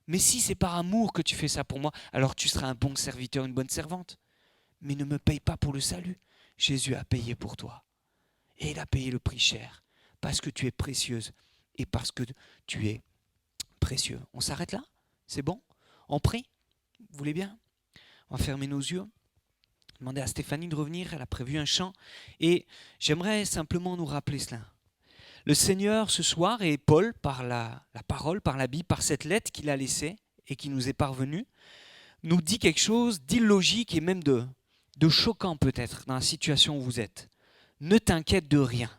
Mais si c'est par amour que tu fais ça pour moi, alors tu seras un bon serviteur, une bonne servante. Mais ne me paye pas pour le salut. Jésus a payé pour toi. Et il a payé le prix cher. Parce que tu es précieuse et parce que tu es précieux. On s'arrête là? C'est bon? On prie? Vous voulez bien? On va fermer nos yeux. Demander à Stéphanie de revenir. Elle a prévu un chant. Et j'aimerais simplement nous rappeler cela. Le Seigneur, ce soir, et Paul, par la parole, par la Bible, par cette lettre qu'il a laissée et qui nous est parvenue, nous dit quelque chose d'illogique et même de choquant peut-être dans la situation où vous êtes. Ne t'inquiète de rien.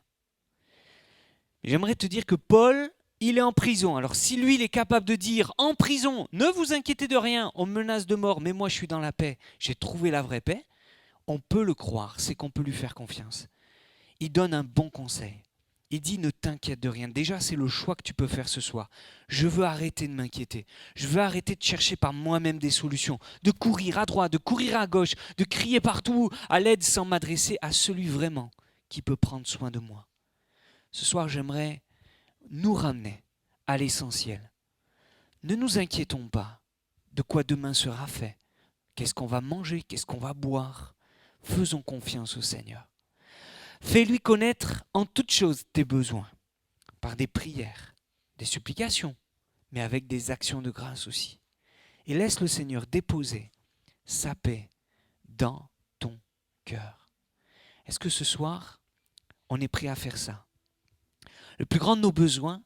J'aimerais te dire que Paul, il est en prison. Alors si lui, il est capable de dire en prison, ne vous inquiétez de rien, on me menace de mort, mais moi je suis dans la paix, j'ai trouvé la vraie paix, on peut le croire, c'est qu'on peut lui faire confiance. Il donne un bon conseil. Il dit ne t'inquiète de rien. Déjà, c'est le choix que tu peux faire ce soir. Je veux arrêter de m'inquiéter. Je veux arrêter de chercher par moi-même des solutions, de courir à droite, de courir à gauche, de crier partout à l'aide sans m'adresser à celui vraiment qui peut prendre soin de moi. Ce soir, j'aimerais nous ramener à l'essentiel. Ne nous inquiétons pas de quoi demain sera fait. Qu'est-ce qu'on va manger? Qu'est-ce qu'on va boire? Faisons confiance au Seigneur. Fais-lui connaître en toutes choses tes besoins, par des prières, des supplications, mais avec des actions de grâce aussi. Et laisse le Seigneur déposer sa paix dans ton cœur. Est-ce que ce soir, on est prêt à faire ça? Le plus grand de nos besoins,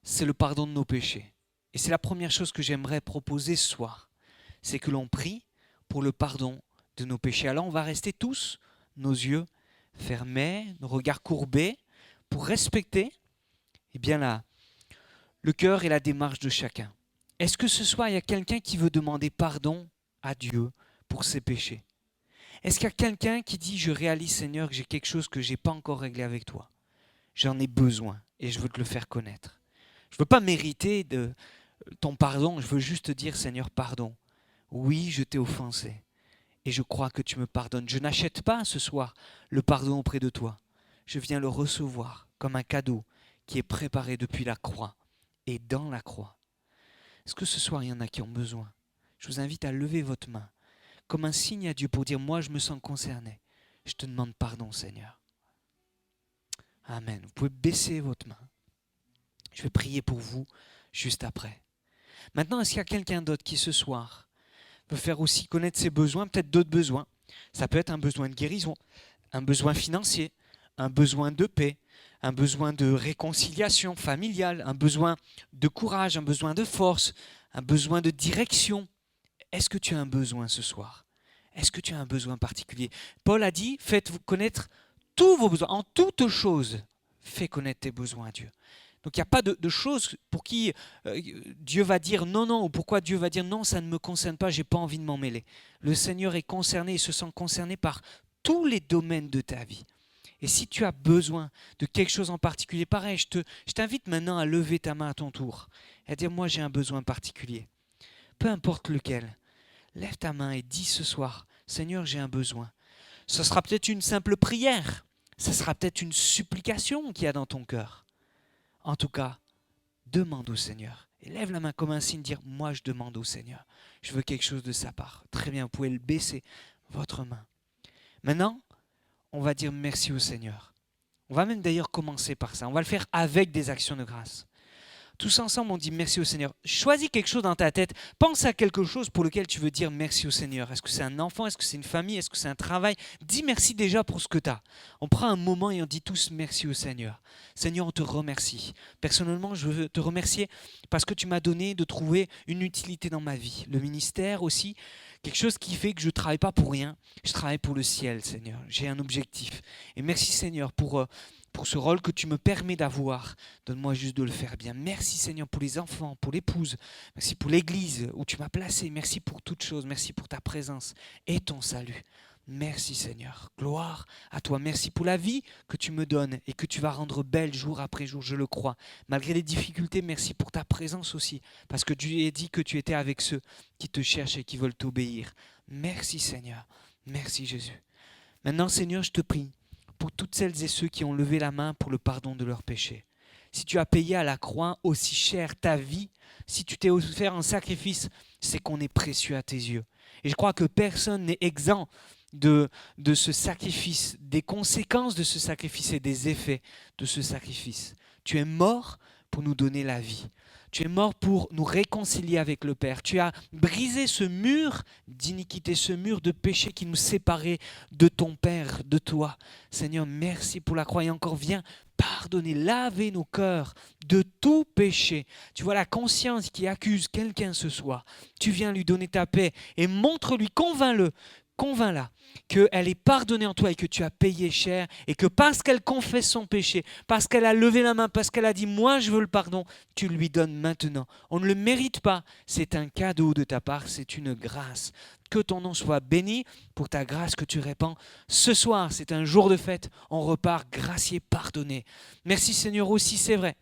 c'est le pardon de nos péchés. Et c'est la première chose que j'aimerais proposer ce soir. c'est que l'on prie pour le pardon de nos péchés. Alors on va rester tous, nos yeux fermés, nos regards courbés, pour respecter le cœur et la démarche de chacun. Est-ce que ce soir, il y a quelqu'un qui veut demander pardon à Dieu pour ses péchés? Est-ce qu'il y a quelqu'un qui dit, je réalise Seigneur que j'ai quelque chose que je n'ai pas encore réglé avec toi? J'en ai besoin et je veux te le faire connaître. Je ne veux pas mériter de ton pardon, je veux juste te dire Seigneur, pardon. Oui, je t'ai offensé et je crois que tu me pardonnes. Je n'achète pas ce soir le pardon auprès de toi. Je viens le recevoir comme un cadeau qui est préparé depuis la croix et dans la croix. Est-ce que ce soir, il y en a qui ont besoin? Je vous invite à lever votre main comme un signe à Dieu pour dire, moi, je me sens concerné. Je te demande pardon, Seigneur. Amen. Vous pouvez baisser votre main. Je vais prier pour vous juste après. Maintenant, est-ce qu'il y a quelqu'un d'autre qui, ce soir, veut faire aussi connaître ses besoins, peut-être d'autres besoins? Ça peut être un besoin de guérison, un besoin financier, un besoin de paix, un besoin de réconciliation familiale, un besoin de courage, un besoin de force, un besoin de direction. Est-ce que tu as un besoin ce soir? Est-ce que tu as un besoin particulier? Paul a dit, faites-vous connaître tous vos besoins. En toutes choses, fais connaître tes besoins à Dieu. Donc il n'y a pas de choses pour qui Dieu va dire non, ou pourquoi Dieu va dire non, ça ne me concerne pas, je n'ai pas envie de m'en mêler. Le Seigneur est concerné, il se sent concerné par tous les domaines de ta vie. Et si tu as besoin de quelque chose en particulier, pareil, je t'invite maintenant à lever ta main à ton tour et à dire, moi j'ai un besoin particulier. Peu importe lequel, lève ta main et dis ce soir, Seigneur, j'ai un besoin. Ce sera peut-être une simple prière, ce sera peut-être une supplication qu'il y a dans ton cœur. En tout cas, demande au Seigneur. Et lève la main comme un signe, dire, moi je demande au Seigneur. Je veux quelque chose de sa part. Très bien, vous pouvez le baisser, votre main. Maintenant, on va dire merci au Seigneur. On va même d'ailleurs commencer par ça. On va le faire avec des actions de grâce. Tous ensemble, on dit merci au Seigneur. Choisis quelque chose dans ta tête. Pense à quelque chose pour lequel tu veux dire merci au Seigneur. Est-ce que c'est un enfant? Est-ce que c'est une famille? Est-ce que c'est un travail? Dis merci déjà pour ce que tu as. On prend un moment et on dit tous merci au Seigneur. Seigneur, on te remercie. Personnellement, je veux te remercier parce que tu m'as donné de trouver une utilité dans ma vie. Le ministère aussi, quelque chose qui fait que je ne travaille pas pour rien. Je travaille pour le ciel, Seigneur. J'ai un objectif. Et merci, Seigneur, pour ce rôle que tu me permets d'avoir. Donne-moi juste de le faire bien. Merci Seigneur pour les enfants, pour l'épouse. Merci pour l'église où tu m'as placé. Merci pour toutes choses. Merci pour ta présence et ton salut. Merci Seigneur. Gloire à toi. Merci pour la vie que tu me donnes et que tu vas rendre belle jour après jour, je le crois. Malgré les difficultés, merci pour ta présence aussi. Parce que tu as dit que tu étais avec ceux qui te cherchent et qui veulent t'obéir. Merci Seigneur. Merci Jésus. Maintenant Seigneur, je te prie pour toutes celles et ceux qui ont levé la main pour le pardon de leurs péchés. Si tu as payé à la croix aussi cher ta vie, si tu t'es offert un sacrifice, c'est qu'on est précieux à tes yeux. Et je crois que personne n'est exempt de ce sacrifice, des conséquences de ce sacrifice et des effets de ce sacrifice. Tu es mort pour nous donner la vie. Tu es mort pour nous réconcilier avec le Père. Tu as brisé ce mur d'iniquité, ce mur de péché qui nous séparait de ton Père, de toi. Seigneur, merci pour la croix. Et encore, viens pardonner, laver nos cœurs de tout péché. Tu vois la conscience qui accuse quelqu'un ce soir. Tu viens lui donner ta paix et montre-lui, convainc-la qu'elle est pardonnée en toi et que tu as payé cher et que parce qu'elle confesse son péché, parce qu'elle a levé la main, parce qu'elle a dit « moi je veux le pardon », tu lui donnes maintenant. On ne le mérite pas, c'est un cadeau de ta part, c'est une grâce. Que ton nom soit béni pour ta grâce que tu répands. Ce soir, c'est un jour de fête, on repart gracié, pardonné. Merci Seigneur aussi, c'est vrai,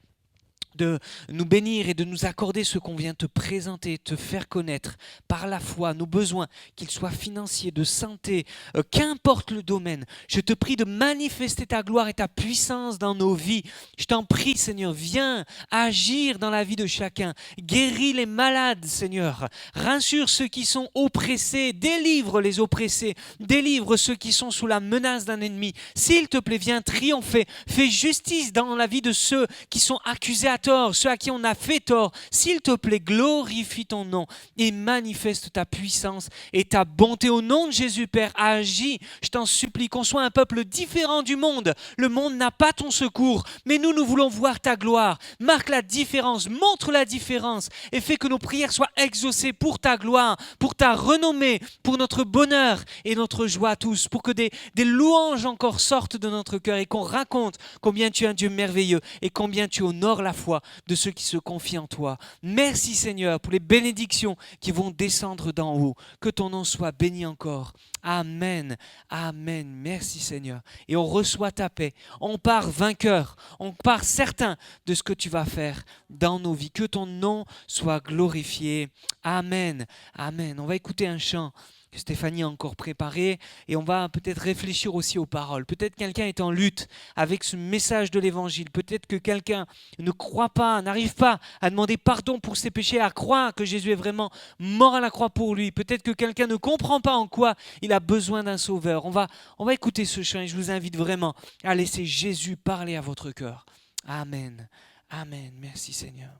de nous bénir et de nous accorder ce qu'on vient te présenter, te faire connaître par la foi, nos besoins, qu'ils soient financiers, de santé, qu'importe le domaine. Je te prie de manifester ta gloire et ta puissance dans nos vies. Je t'en prie, Seigneur, viens agir dans la vie de chacun. Guéris les malades, Seigneur. Rassure ceux qui sont oppressés. Délivre les oppressés. Délivre ceux qui sont sous la menace d'un ennemi. S'il te plaît, viens triompher. Fais justice dans la vie de ceux qui sont accusés à tort, ceux à qui on a fait tort. S'il te plaît, glorifie ton nom et manifeste ta puissance et ta bonté. Au nom de Jésus, Père, agis. Je t'en supplie qu'on soit un peuple différent du monde. Le monde n'a pas ton secours, mais nous voulons voir ta gloire. Marque la différence, montre la différence et fais que nos prières soient exaucées pour ta gloire, pour ta renommée, pour notre bonheur et notre joie à tous, pour que des louanges encore sortent de notre cœur et qu'on raconte combien tu es un Dieu merveilleux et combien tu honores la foi de ceux qui se confient en toi. Merci Seigneur pour les bénédictions qui vont descendre d'en haut. Que ton nom soit béni encore. Amen. Amen. Merci Seigneur. Et on reçoit ta paix. On part vainqueur. On part certain de ce que tu vas faire dans nos vies. Que ton nom soit glorifié. Amen. Amen. On va écouter un chant que Stéphanie a encore préparé et on va peut-être réfléchir aussi aux paroles. Peut-être quelqu'un est en lutte avec ce message de l'évangile. Peut-être que quelqu'un ne croit pas, n'arrive pas à demander pardon pour ses péchés, à croire que Jésus est vraiment mort à la croix pour lui. Peut-être que quelqu'un ne comprend pas en quoi il a besoin d'un sauveur. On va écouter ce chant et je vous invite vraiment à laisser Jésus parler à votre cœur. Amen. Amen. Merci Seigneur.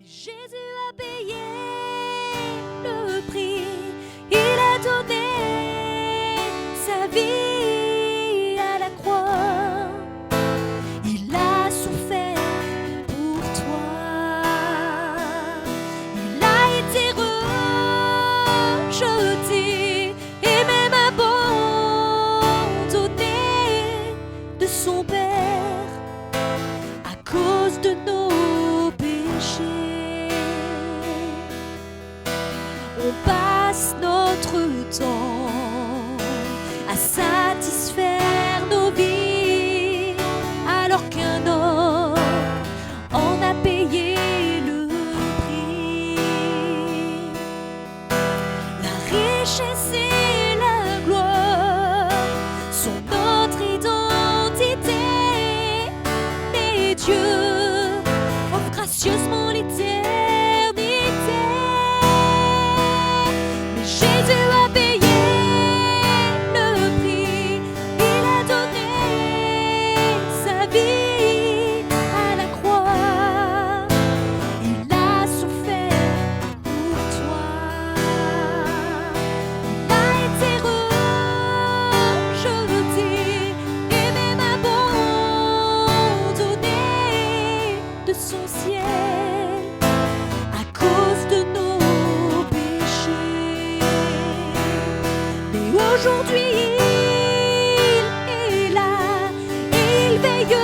Jésus a payé le prix, il a donné sa vie à la croix, il a souffert pour toi, il a été rejeté et même abandonné de son Père à cause de nos péchés. On passe notre temps à satisfaire nos vies alors qu'un homme en a payé le prix. La richesse et la gloire sont notre identité, mais Dieu offre gracieusement l'éternité. Jésus a payé le prix, il a donné sa vie à la croix, il a souffert pour toi, il a été rejeté et même abandonné de son ciel à cause de nos péchés. Mais aujourd'hui il est là et il veille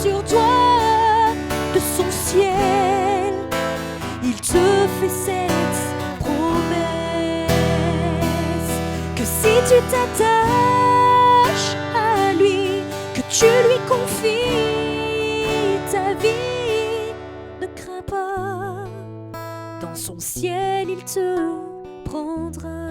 sur toi de son ciel. Il te fait cette promesse que si tu t'attaches à lui, que tu lui confies ta vie, ne crains pas, dans son ciel il te prendra.